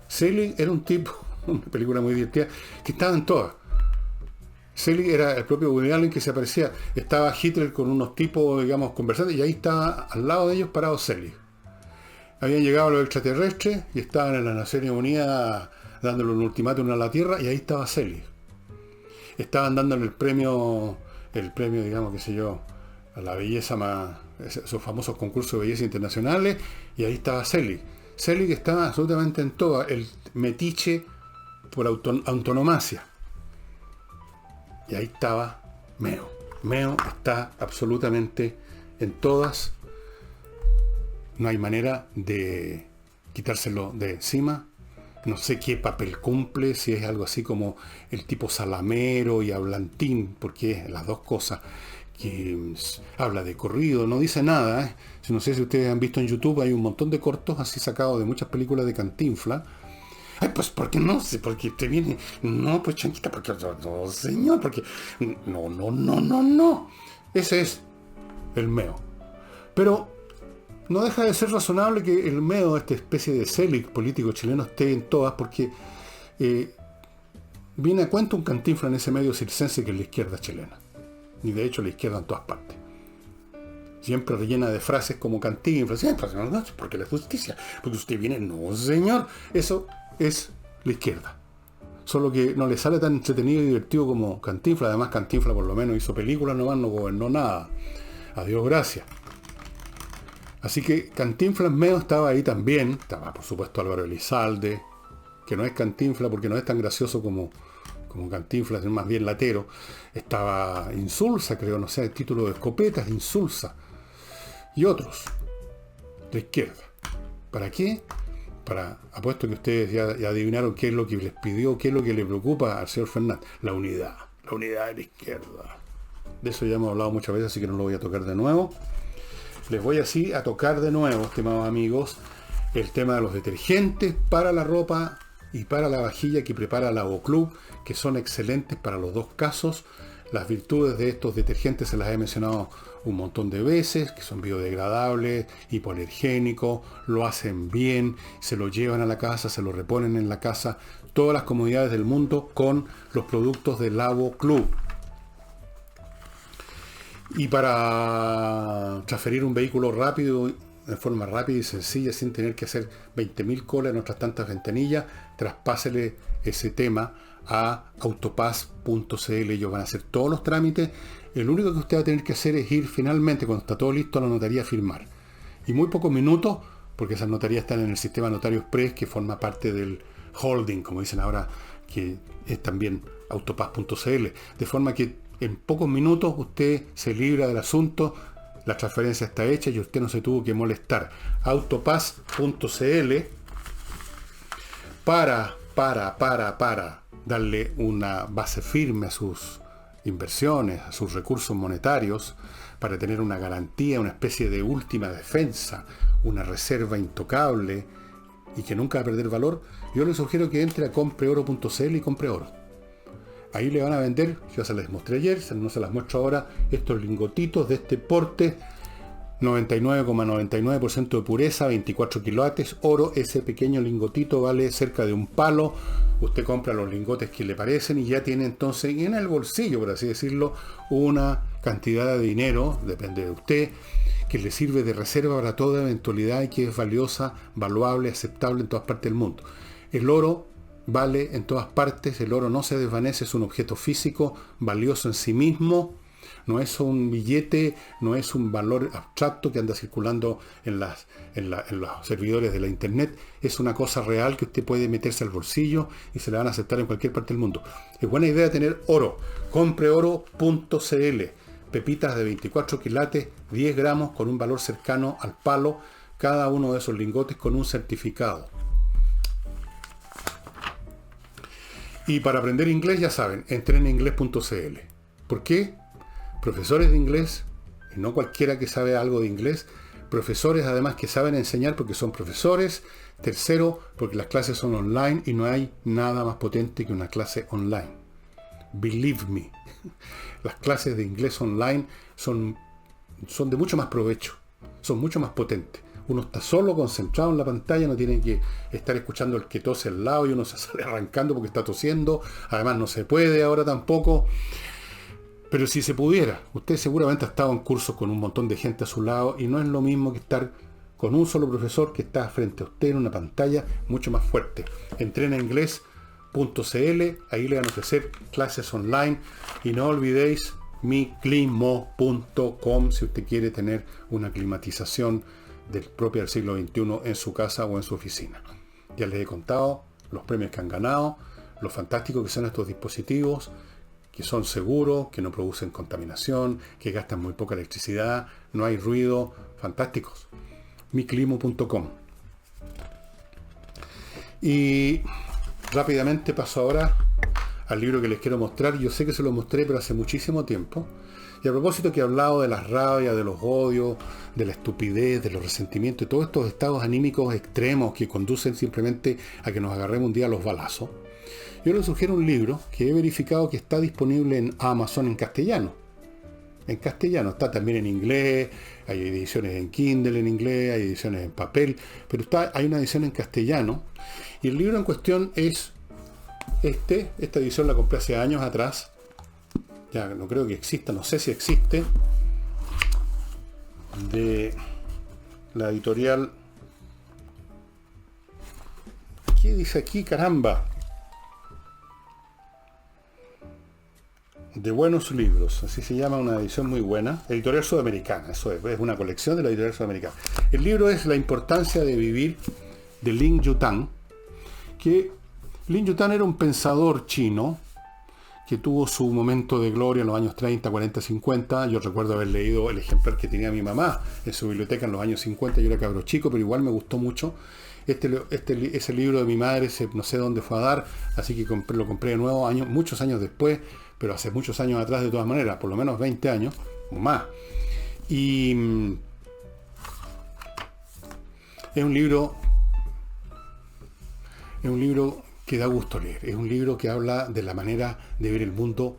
Selig era un tipo, una película muy divertida, que estaba en todas. Selig era el propio Woody Allen que se aparecía. Estaba Hitler con unos tipos, digamos, conversando, y ahí estaba al lado de ellos parado Selig. Habían llegado los extraterrestres y estaban en las Naciones Unidas dándole un ultimátum a la Tierra, y ahí estaba Selig. Estaban dándole el premio, digamos, qué sé yo, a la belleza más, esos famosos concursos de belleza internacionales, y ahí estaba Selig. Selig estaba absolutamente en todo, el metiche por antonomasia. Y ahí estaba Meo. Meo está absolutamente en todas. No hay manera de quitárselo de encima. No sé qué papel cumple, si es algo así como el tipo salamero y hablantín, porque es las dos cosas, que habla de corrido, no dice nada, ¿eh? No sé si ustedes han visto en YouTube, hay un montón de cortos así sacados de muchas películas de Cantinflas, Ay, pues porque no sé, porque te viene. No, pues chanquita, porque no, señor, porque. No. Ese es el meo. Pero no deja de ser razonable que el meo, esta especie de célic político chileno, esté en todas, porque viene a cuento un Cantinflas en ese medio circense que es la izquierda chilena. Y de hecho la izquierda en todas partes. Siempre rellena de frases como Cantinflas, no, porque la justicia, porque usted viene, no señor, eso es la izquierda. Solo que no le sale tan entretenido y divertido como Cantinflas. Además Cantinflas por lo menos hizo películas nomás, no gobernó nada. Adiós, gracias. Así que Cantinflas meo estaba ahí también. Estaba por supuesto Álvaro Elizalde, que no es Cantinflas porque no es tan gracioso como Cantinflas, es más bien latero. Estaba Insulza, creo, no sé, el título de Escopetas, Insulza. Y otros, de izquierda. ¿Para qué? Apuesto que ustedes ya adivinaron qué es lo que les pidió, qué es lo que le preocupa al señor Fernández. La unidad de la izquierda. De eso ya hemos hablado muchas veces, así que no lo voy a tocar de nuevo. Les voy así a tocar de nuevo, estimados amigos, el tema de los detergentes para la ropa y para la vajilla que prepara Lavoclub, que son excelentes para los dos casos. Las virtudes de estos detergentes se las he mencionado un montón de veces, que son biodegradables, hipoalergénicos, lo hacen bien, se lo llevan a la casa, se lo reponen en la casa, todas las comodidades del mundo con los productos de Lavoclub. Y para transferir un vehículo rápido, de forma rápida y sencilla, sin tener que hacer 20.000 colas en otras tantas ventanillas, traspásele ese tema a autopass.cl. Ellos van a hacer todos los trámites. El único que usted va a tener que hacer es ir finalmente, cuando está todo listo, a la notaría a firmar. Y muy pocos minutos, porque esas notarías están en el sistema Notarios Press, que forma parte del holding, como dicen ahora, que es también autopass.cl. De forma que en pocos minutos usted se libra del asunto, la transferencia está hecha y usted no se tuvo que molestar. Autopass.cl para darle una base firme a sus inversiones, a sus recursos monetarios, para tener una garantía, una especie de última defensa, una reserva intocable y que nunca va a perder valor. Yo le sugiero que entre a compreoro.cl y compre oro. Ahí le van a vender, yo se las mostré ayer, no se las muestro ahora, estos lingotitos de este porte, 99,99% de pureza, 24 quilates, oro. Ese pequeño lingotito vale cerca de un palo. Usted compra los lingotes que le parecen y ya tiene entonces en el bolsillo, por así decirlo, una cantidad de dinero, depende de usted, que le sirve de reserva para toda eventualidad y que es valiosa, valuable, aceptable en todas partes del mundo. El oro vale en todas partes, el oro no se desvanece, es un objeto físico, valioso en sí mismo, no es un billete, no es un valor abstracto que anda circulando en los servidores de la internet, es una cosa real que usted puede meterse al bolsillo y se la van a aceptar en cualquier parte del mundo. Es buena idea tener oro. Compreoro.cl, pepitas de 24 quilates, 10 gramos con un valor cercano al palo, cada uno de esos lingotes con un certificado. Y para aprender inglés, ya saben, entreninglés.cl. ¿Por qué? Profesores de inglés, y no cualquiera que sabe algo de inglés, profesores además que saben enseñar porque son profesores. Tercero, porque las clases son online y no hay nada más potente que una clase online. Believe me, las clases de inglés online son de mucho más provecho, son mucho más potentes. Uno está solo, concentrado en la pantalla, no tiene que estar escuchando el que tose al lado y uno se sale arrancando porque está tosiendo. Además no se puede ahora tampoco. Pero si se pudiera, usted seguramente ha estado en cursos con un montón de gente a su lado y no es lo mismo que estar con un solo profesor que está frente a usted en una pantalla mucho más fuerte. Entrenainglés.cl, ahí le van a ofrecer clases online y no olvidéis miclimo.com si usted quiere tener una climatización propia del siglo XXI en su casa o en su oficina. Ya les he contado los premios que han ganado, lo fantástico que son estos dispositivos, que son seguros, que no producen contaminación, que gastan muy poca electricidad, no hay ruido, fantásticos. miclimo.com. Y rápidamente paso ahora al libro que les quiero mostrar. Yo sé que se lo mostré, pero hace muchísimo tiempo. Y a propósito que he hablado de las rabias, de los odios, de la estupidez, de los resentimientos, y todos estos estados anímicos extremos que conducen simplemente a que nos agarremos un día a los balazos, yo les sugiero un libro que he verificado que está disponible en Amazon en castellano. En castellano, está también en inglés, hay ediciones en Kindle en inglés, hay ediciones en papel, pero hay una edición en castellano. Y el libro en cuestión es esta edición la compré hace años atrás, ya no creo que exista, no sé si existe, de la editorial, ¿qué dice aquí? Caramba, de Buenos Libros, así se llama, una edición muy buena, editorial sudamericana, eso es una colección de la editorial sudamericana. El libro es La importancia de vivir, de Lin Yutang, que Lin Yutang era un pensador chino que tuvo su momento de gloria en los años 30, 40, 50. Yo recuerdo haber leído el ejemplar que tenía mi mamá en su biblioteca en los años 50. Yo era cabro chico, pero igual me gustó mucho. Ese libro de mi madre, no sé dónde fue a dar, así que lo compré de nuevo muchos años después, pero hace muchos años atrás de todas maneras, por lo menos 20 años o más. Y es un libro que da gusto leer. Es un libro que habla de la manera de ver el mundo,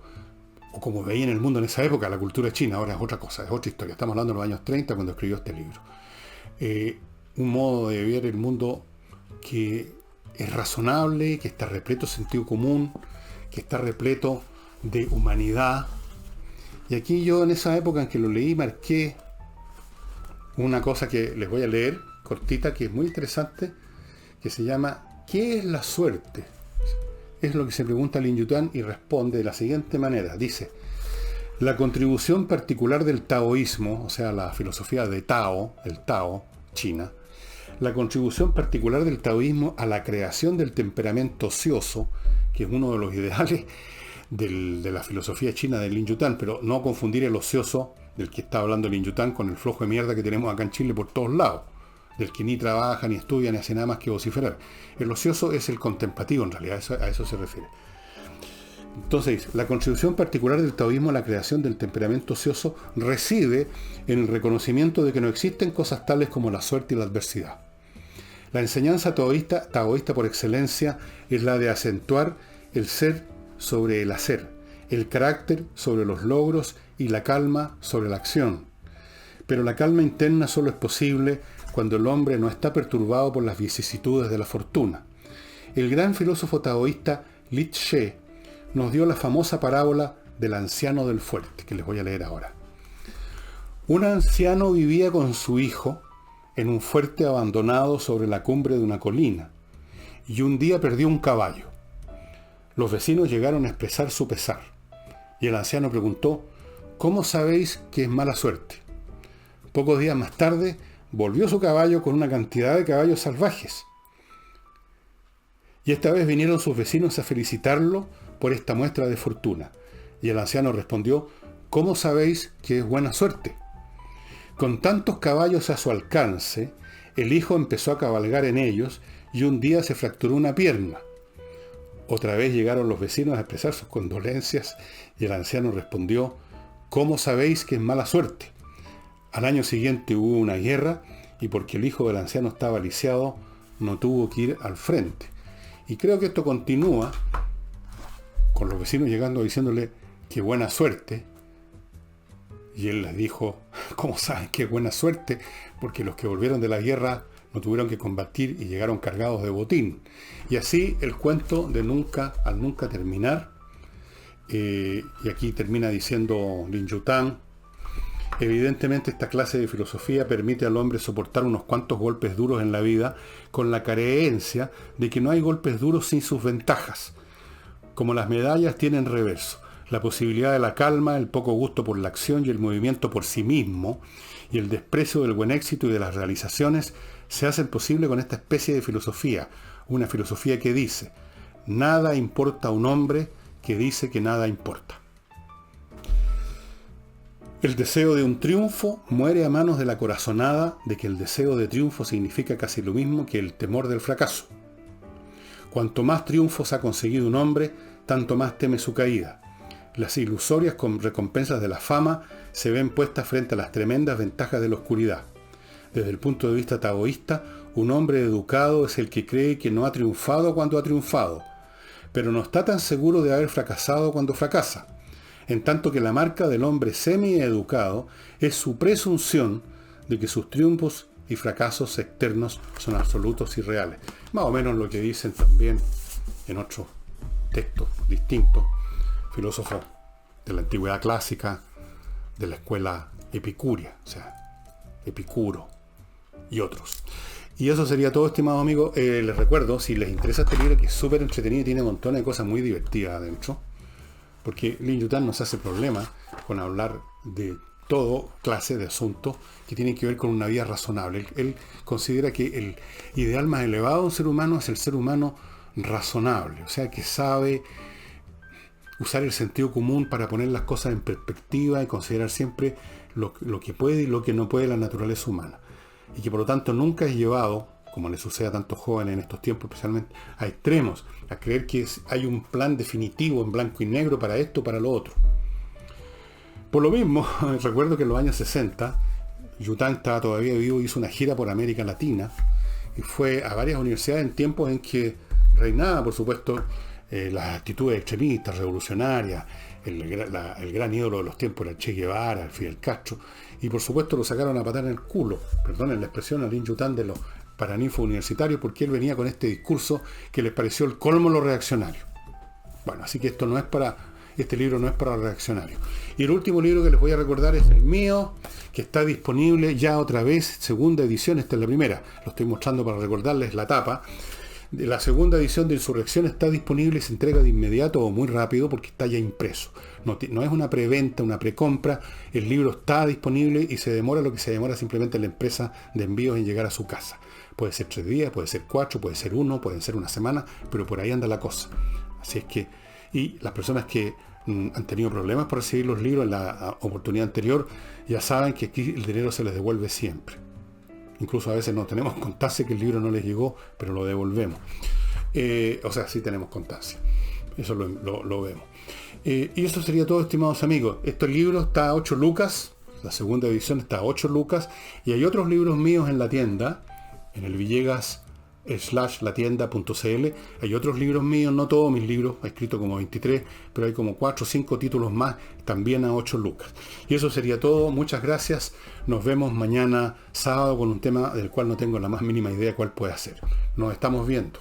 o como veían el mundo en esa época, la cultura china. Ahora es otra cosa, es otra historia. Estamos hablando de los años 30 cuando escribió este libro. Un modo de ver el mundo que es razonable, que está repleto de sentido común, que está repleto de humanidad. Y aquí yo en esa época en que lo leí marqué una cosa que les voy a leer, cortita, que es muy interesante, que se llama ¿qué es la suerte? Es lo que se pregunta Lin Yutang y responde de la siguiente manera. Dice, la contribución particular del taoísmo, o sea, la filosofía de Tao, el Tao, China, la contribución particular del taoísmo a la creación del temperamento ocioso, que es uno de los ideales de la filosofía china de Lin Yutang, pero no confundir el ocioso del que está hablando Lin Yutang con el flojo de mierda que tenemos acá en Chile por todos lados, del que ni trabaja, ni estudia, ni hace nada más que vociferar. El ocioso es el contemplativo, en realidad, a eso se refiere. Entonces, la contribución particular del taoísmo a la creación del temperamento ocioso reside en el reconocimiento de que no existen cosas tales como la suerte y la adversidad. La enseñanza taoísta por excelencia es la de acentuar el ser sobre el hacer, el carácter sobre los logros y la calma sobre la acción. Pero la calma interna solo es posible cuando el hombre no está perturbado por las vicisitudes de la fortuna. El gran filósofo taoísta Li Tse nos dio la famosa parábola del anciano del fuerte, que les voy a leer ahora. Un anciano vivía con su hijo en un fuerte abandonado sobre la cumbre de una colina, y un día perdió un caballo. Los vecinos llegaron a expresar su pesar, y el anciano preguntó, ¿cómo sabéis que es mala suerte? Pocos días más tarde, volvió su caballo con una cantidad de caballos salvajes. Y esta vez vinieron sus vecinos a felicitarlo por esta muestra de fortuna. Y el anciano respondió, ¿cómo sabéis que es buena suerte? Con tantos caballos a su alcance, el hijo empezó a cabalgar en ellos y un día se fracturó una pierna. Otra vez llegaron los vecinos a expresar sus condolencias y el anciano respondió, ¿cómo sabéis que es mala suerte? Al año siguiente hubo una guerra y porque el hijo del anciano estaba lisiado, no tuvo que ir al frente. Y creo que esto continúa con los vecinos llegando diciéndole qué buena suerte. Y él les dijo, ¿cómo saben qué buena suerte? Porque los que volvieron de la guerra no tuvieron que combatir y llegaron cargados de botín. Y así el cuento de nunca al nunca terminar. Y aquí termina diciendo Lin Yutang, evidentemente esta clase de filosofía permite al hombre soportar unos cuantos golpes duros en la vida con la creencia de que no hay golpes duros sin sus ventajas. Como las medallas tienen reverso, la posibilidad de la calma, el poco gusto por la acción y el movimiento por sí mismo, y el desprecio del buen éxito y de las realizaciones, se hacen posible con esta especie de filosofía, una filosofía que dice, nada importa a un hombre que dice que nada importa. El deseo de un triunfo muere a manos de la corazonada de que el deseo de triunfo significa casi lo mismo que el temor del fracaso. Cuanto más triunfos ha conseguido un hombre, tanto más teme su caída. las ilusorias recompensas de la fama se ven puestas frente a las tremendas ventajas de la oscuridad. Desde el punto de vista taoísta, un hombre educado es el que cree que no ha triunfado cuando ha triunfado, pero no está tan seguro de haber fracasado cuando fracasa, en tanto que la marca del hombre semi-educado es su presunción de que sus triunfos y fracasos externos son absolutos y reales. Más o menos lo que dicen también en otros textos distintos filósofos de la antigüedad clásica, de la escuela epicúrea, o sea, Epicuro y otros. Y eso sería todo, estimado amigo. Les recuerdo, si les interesa este libro, que es súper entretenido y tiene montones de cosas muy divertidas adentro, porque Lin Yutang nos hace problema con hablar de todo clase de asuntos que tienen que ver con una vida razonable. Él considera que el ideal más elevado de un ser humano es el ser humano razonable, o sea, que sabe usar el sentido común para poner las cosas en perspectiva y considerar siempre lo que puede y lo que no puede la naturaleza humana. Y que por lo tanto nunca es llevado, como le sucede a tantos jóvenes en estos tiempos, especialmente a extremos, a creer que hay un plan definitivo en blanco y negro para esto o para lo otro. Por lo mismo, recuerdo que en los años 60, Yutang estaba todavía vivo, hizo una gira por América Latina y fue a varias universidades en tiempos en que reinaba, por supuesto, las actitudes extremistas, revolucionarias. El gran ídolo de los tiempos era Che Guevara, el Fidel Castro, y por supuesto lo sacaron a patar en el culo, perdonen la expresión, a Lin Yutang de los paraninfos universitarios, porque él venía con este discurso que les pareció el colmo lo reaccionario. Bueno, así que este libro no es para reaccionarios. Y el último libro que les voy a recordar es el mío, que está disponible ya otra vez, segunda edición, esta es la primera, lo estoy mostrando para recordarles la tapa. La segunda edición de Insurrección está disponible y se entrega de inmediato o muy rápido porque está ya impreso. No es una preventa, una precompra. El libro está disponible y se demora lo que se demora simplemente la empresa de envíos en llegar a su casa. Puede ser 3 días, puede ser 4, puede ser 1, puede ser una semana, pero por ahí anda la cosa. Así es que, y las personas que han tenido problemas por recibir los libros en la oportunidad anterior, ya saben que aquí el dinero se les devuelve siempre. Incluso a veces no tenemos constancia que el libro no les llegó, pero lo devolvemos. O sea, sí tenemos constancia. Eso lo vemos. Y eso sería todo, estimados amigos. Este libro está a 8 lucas. La segunda edición está a 8 lucas. Y hay otros libros míos en la tienda, en el Villegas/latienda.cl. Hay otros libros míos, no todos mis libros, he escrito como 23, pero hay como 4 o 5 títulos más, también a 8 lucas. Y eso sería todo. Muchas gracias. Nos vemos mañana sábado con un tema del cual no tengo la más mínima idea cuál puede ser. Nos estamos viendo.